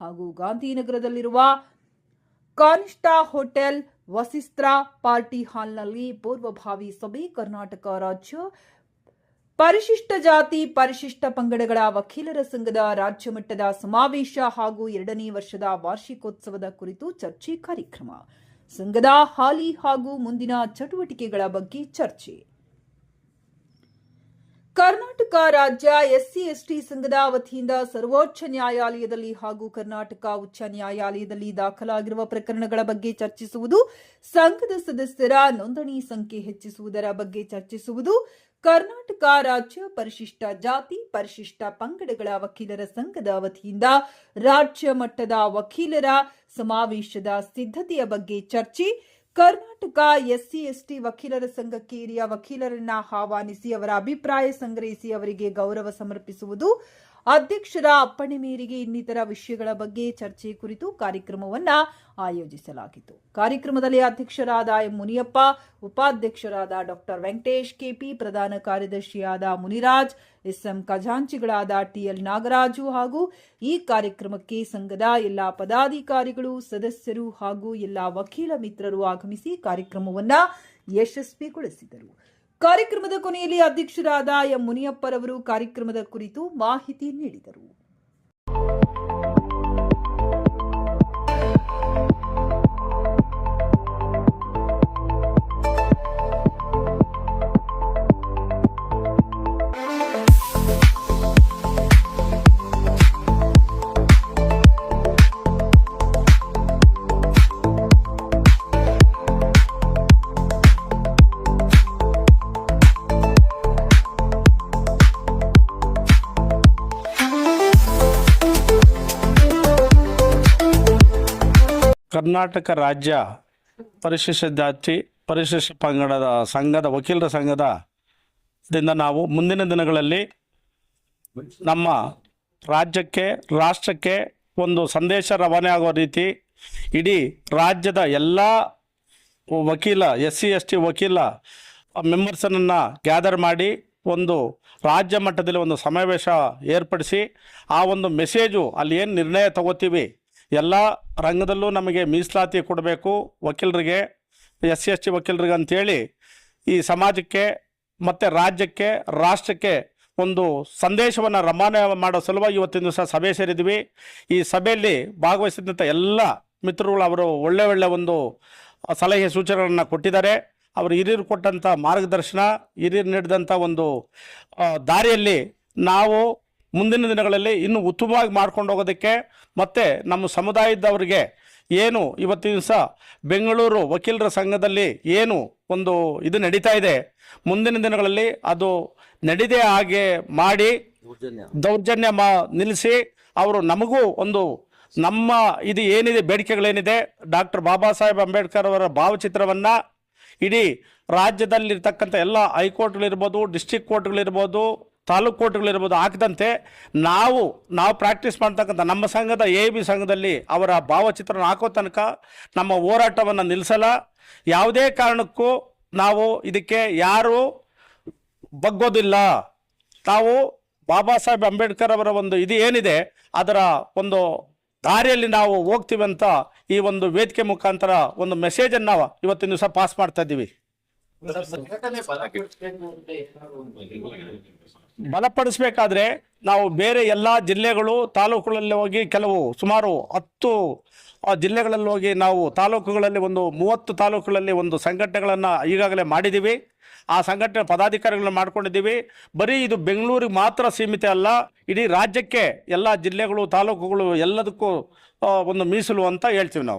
ಹಾಗೂ ಗಾಂಧಿನಗರದಲ್ಲಿರುವ ಕಾನಿಷ್ಠಾ hotel ವಸಿಸ್ತ್ರ party ಹಾಲ್ನಲ್ಲಿ ಪೂರ್ವಭಾವಿ ಸಭೆ ಕರ್ನಾಟಕ ರಾಜ್ಯ ಪರಿಶಿಷ್ಟ ಜಾತಿ ಪರಿಶಿಷ್ಟ ಪಂಗಡಗಳ ವಕೀಲರ ಸಂಘದ ರಾಜ್ಯ ಮಟ್ಟದ ಸಮಾವೇಶ ಹಾಗೂ 2ನೇ ವರ್ಷದ ವಾರ್ಷಿಕೋತ್ಸವದ ಕುರಿತು ಚರ್ಚೆ ಕಾರ್ಯಕ್ರಮ. ಸಂಘದ ಹಾಲಿ ಹಾಗೂ ಮುಂದಿನ ಚಟುವಟಿಕೆಗಳ ಬಗ್ಗೆ ಚರ್ಚೆ. ಕರ್ನಾಟಕ ರಾಜ್ಯ ಎಸ್ಸಿ ಎಸ್ಟಿ ಸಂಘದ ವತಿಯಿಂದ ಸರ್ವೋಚ್ಚ ನ್ಯಾಯಾಲಯದಲ್ಲಿ ಹಾಗೂ ಕರ್ನಾಟಕ ಉಚ್ಚ ನ್ಯಾಯಾಲಯದಲ್ಲಿ ದಾಖಲಾಗಿರುವ ಪ್ರಕರಣಗಳ ಬಗ್ಗೆ ಚರ್ಚಿಸುವುದು, ಸಂಘದ ಸದಸ್ಯರ ನೋಂದಣಿ ಸಂಖ್ಯೆ ಹೆಚ್ಚಿಸುವುದರ ಬಗ್ಗೆ ಚರ್ಚಿಸುವುದು, ಕರ್ನಾಟಕ ರಾಜ್ಯ ಪರಿಶಿಷ್ಟ ಜಾತಿ ಪರಿಶಿಷ್ಟ ಪಂಗಡಗಳ ವಕೀಲರ ಸಂಘದ ವತಿಯಿಂದ ರಾಜ್ಯ ಮಟ್ಟದ ವಕೀಲರ ಸಮಾವೇಶದ ಸಿದ್ಧತೆಯ ಬಗ್ಗೆ ಚರ್ಚೆ, ಕರ್ನಾಟಕ ಎಸ್ಸಿ ಎಸ್ಟಿ ವಕೀಲರ ಸಂಘಕ್ಕೆ ಹಿರಿಯ ವಕೀಲರನ್ನ ಆಹ್ವಾನಿಸಿ ಅವರ ಅಭಿಪ್ರಾಯ ಸಂಗ್ರಹಿಸಿ ಅವರಿಗೆ ಗೌರವ ಸಮರ್ಪಿಸುವುದು, ಅಧ್ಯಕ್ಷರ ಅಪ್ಪಣೆ ಮೇರೆಗೆ ಇನ್ನಿತರ ವಿಷಯಗಳ ಬಗ್ಗೆ ಚರ್ಚೆ ಕುರಿತು ಕಾರ್ಯಕ್ರಮವನ್ನು ಆಯೋಜಿಸಲಾಗಿತ್ತು. ಕಾರ್ಯಕ್ರಮದಲ್ಲಿ ಅಧ್ಯಕ್ಷರಾದ ಎಂ ಮುನಿಯಪ್ಪ, ಉಪಾಧ್ಯಕ್ಷರಾದ ಡಾಕ್ಟರ್ ವೆಂಕಟೇಶ್ ಕೆಪಿ, ಪ್ರಧಾನ ಕಾರ್ಯದರ್ಶಿಯಾದ ಮುನಿರಾಜ್, ಎಸ್ಎಂ ಖಜಾಂಚಿಗಳಾದ ಟಿಎಲ್ ನಾಗರಾಜು ಹಾಗೂ ಈ ಕಾರ್ಯಕ್ರಮಕ್ಕೆ ಸಂಘದ ಎಲ್ಲಾ ಪದಾಧಿಕಾರಿಗಳು, ಸದಸ್ಯರು ಹಾಗೂ ಎಲ್ಲಾ ವಕೀಲ ಮಿತ್ರರು ಆಗಮಿಸಿ ಕಾರ್ಯಕ್ರಮವನ್ನು ಯಶಸ್ವಿಗೊಳಿಸಿದರು. ಕಾರ್ಯಕ್ರಮದ ಕೊನೆಯಲ್ಲಿ ಅಧ್ಯಕ್ಷರಾದ ಎಂ ಮುನಿಯಪ್ಪರವರು ಕಾರ್ಯಕ್ರಮದ ಕುರಿತು ಮಾಹಿತಿ ನೀಡಿದರು. ಕರ್ನಾಟಕ ರಾಜ್ಯ ಪರಿಶಿಷ್ಟ ಜಾತಿ ಪರಿಶಿಷ್ಟ ಪಂಗಡದ ಸಂಘದ ವಕೀಲರ ಸಂಘದಿಂದ ನಾವು ಮುಂದಿನ ದಿನಗಳಲ್ಲಿ ನಮ್ಮ ರಾಜ್ಯಕ್ಕೆ ರಾಷ್ಟ್ರಕ್ಕೆ ಒಂದು ಸಂದೇಶ ರವಾನೆ ಆಗೋ ರೀತಿ ಇಡೀ ರಾಜ್ಯದ ಎಲ್ಲ ವಕೀಲ ಎಸ್ಸಿ ಎಸ್ಟಿ ವಕೀಲ ಮೆಂಬರ್ಸನ್ನು ಗ್ಯಾದರ್ ಮಾಡಿ ಒಂದು ರಾಜ್ಯ ಮಟ್ಟದಲ್ಲಿ ಒಂದು ಸಮಾವೇಶ ಏರ್ಪಡಿಸಿ ಆ ಒಂದು ಮೆಸೇಜು ಅಲ್ಲಿ ಏನು ನಿರ್ಣಯ ತಗೋತೀವಿ, ಎಲ್ಲ ರಂಗದಲ್ಲೂ ನಮಗೆ ಮೀಸಲಾತಿ ಕೊಡಬೇಕು ವಕೀಲರಿಗೆ, ಎಸ್ ಸಿ ಎಸ್ ಟಿ ವಕೀಲರಿಗೆ ಅಂಥೇಳಿ ಈ ಸಮಾಜಕ್ಕೆ ಮತ್ತು ರಾಜ್ಯಕ್ಕೆ ರಾಷ್ಟ್ರಕ್ಕೆ ಒಂದು ಸಂದೇಶವನ್ನು ರವಾನೆ ಮಾಡೋ ಸಲುವಾಗಿ ಇವತ್ತಿನ ದಿವಸ ಸಭೆ ಸೇರಿದ್ವಿ. ಈ ಸಭೆಯಲ್ಲಿ ಭಾಗವಹಿಸಿದಂಥ ಎಲ್ಲ ಮಿತ್ರರುಗಳು ಅವರು ಒಳ್ಳೆ ಒಂದು ಸಲಹೆ ಸೂಚನೆಗಳನ್ನು ಕೊಟ್ಟಿದ್ದಾರೆ. ಅವರು ಹಿರಿಯರು ಕೊಟ್ಟಂಥ ಮಾರ್ಗದರ್ಶನ, ಹಿರಿಯರು ನೀಡಿದಂಥ ಒಂದು ದಾರಿಯಲ್ಲಿ ನಾವು ಮುಂದಿನ ದಿನಗಳಲ್ಲಿ ಇನ್ನೂ ಉತ್ತಮವಾಗಿ ಮಾಡ್ಕೊಂಡು ಹೋಗೋದಕ್ಕೆ ಮತ್ತು ನಮ್ಮ ಸಮುದಾಯದವರಿಗೆ ಏನು ಇವತ್ತಿನ ದಿವಸ ಬೆಂಗಳೂರು ವಕೀಲರ ಸಂಘದಲ್ಲಿ ಏನು ಒಂದು ಇದು ನಡೀತಾ ಇದೆ, ಮುಂದಿನ ದಿನಗಳಲ್ಲಿ ಅದು ನಡೀದೇ ಹಾಗೆ ಮಾಡಿ ದೌರ್ಜನ್ಯ ನಿಲ್ಲಿಸಿ ಅವರು ನಮಗೂ ಒಂದು ನಮ್ಮ ಇದು ಏನಿದೆ ಬೇಡಿಕೆಗಳೇನಿದೆ ಡಾಕ್ಟರ್ ಬಾಬಾ ಸಾಹೇಬ್ ಅಂಬೇಡ್ಕರ್ ಅವರ ಭಾವಚಿತ್ರವನ್ನು ಇಡೀ ರಾಜ್ಯದಲ್ಲಿರ್ತಕ್ಕಂಥ ಎಲ್ಲ ಹೈಕೋರ್ಟ್ಗಳಿರ್ಬೋದು, ಡಿಸ್ಟ್ರಿಕ್ಟ್ ಕೋರ್ಟ್ಗಳಿರ್ಬೋದು, ತಾಲೂಕು ಕೋರ್ಟ್ಗಳಿರ್ಬೋದು ಹಾಕಿದಂತೆ ನಾವು ಪ್ರಾಕ್ಟೀಸ್ ಮಾಡ್ತಕ್ಕಂಥ ನಮ್ಮ ಸಂಘದ AB ಸಂಘದಲ್ಲಿ ಅವರ ಭಾವಚಿತ್ರನ ಹಾಕೋ ತನಕ ನಮ್ಮ ಹೋರಾಟವನ್ನು ನಿಲ್ಲಿಸಲ್ಲ. ಯಾವುದೇ ಕಾರಣಕ್ಕೂ ನಾವು ಇದಕ್ಕೆ ಯಾರು ಬಗ್ಗೋದಿಲ್ಲ. ನಾವು ಬಾಬಾ ಸಾಹೇಬ್ ಅಂಬೇಡ್ಕರ್ ಅವರ ಒಂದು ಇದು ಏನಿದೆ ಅದರ ಒಂದು ದಾರಿಯಲ್ಲಿ ನಾವು ಹೋಗ್ತೀವಿ ಅಂತ ಈ ಒಂದು ವೇದಿಕೆ ಮುಖಾಂತರ ಒಂದು ಮೆಸೇಜನ್ನು ಇವತ್ತಿನ ದಿವಸ ಪಾಸ್ ಮಾಡ್ತಾ ಇದ್ದೀವಿ. ಬಲಪಡಿಸಬೇಕಾದ್ರೆ ನಾವು ಬೇರೆ ಎಲ್ಲ ಜಿಲ್ಲೆಗಳು ತಾಲೂಕುಗಳಲ್ಲಿ ಹೋಗಿ ಸುಮಾರು 10 ಜಿಲ್ಲೆಗಳಲ್ಲಿ ಹೋಗಿ ನಾವು ತಾಲೂಕುಗಳಲ್ಲಿ ಒಂದು 30 ತಾಲೂಕುಗಳಲ್ಲಿ ಒಂದು ಸಂಘಟನೆಗಳನ್ನು ಈಗಾಗಲೇ ಮಾಡಿದ್ದೀವಿ. ಆ ಸಂಘಟನೆ ಪದಾಧಿಕಾರಿಗಳನ್ನ ಮಾಡ್ಕೊಂಡಿದ್ದೀವಿ. ಬರೀ ಇದು ಬೆಂಗಳೂರಿಗೆ ಮಾತ್ರ ಸೀಮಿತ ಅಲ್ಲ, ಇಡೀ ರಾಜ್ಯಕ್ಕೆ ಎಲ್ಲ ಜಿಲ್ಲೆಗಳು ತಾಲೂಕುಗಳು ಎಲ್ಲದಕ್ಕೂ ಒಂದು ಮೀಸಲು ಅಂತ ಹೇಳ್ತೀವಿ ನಾವು.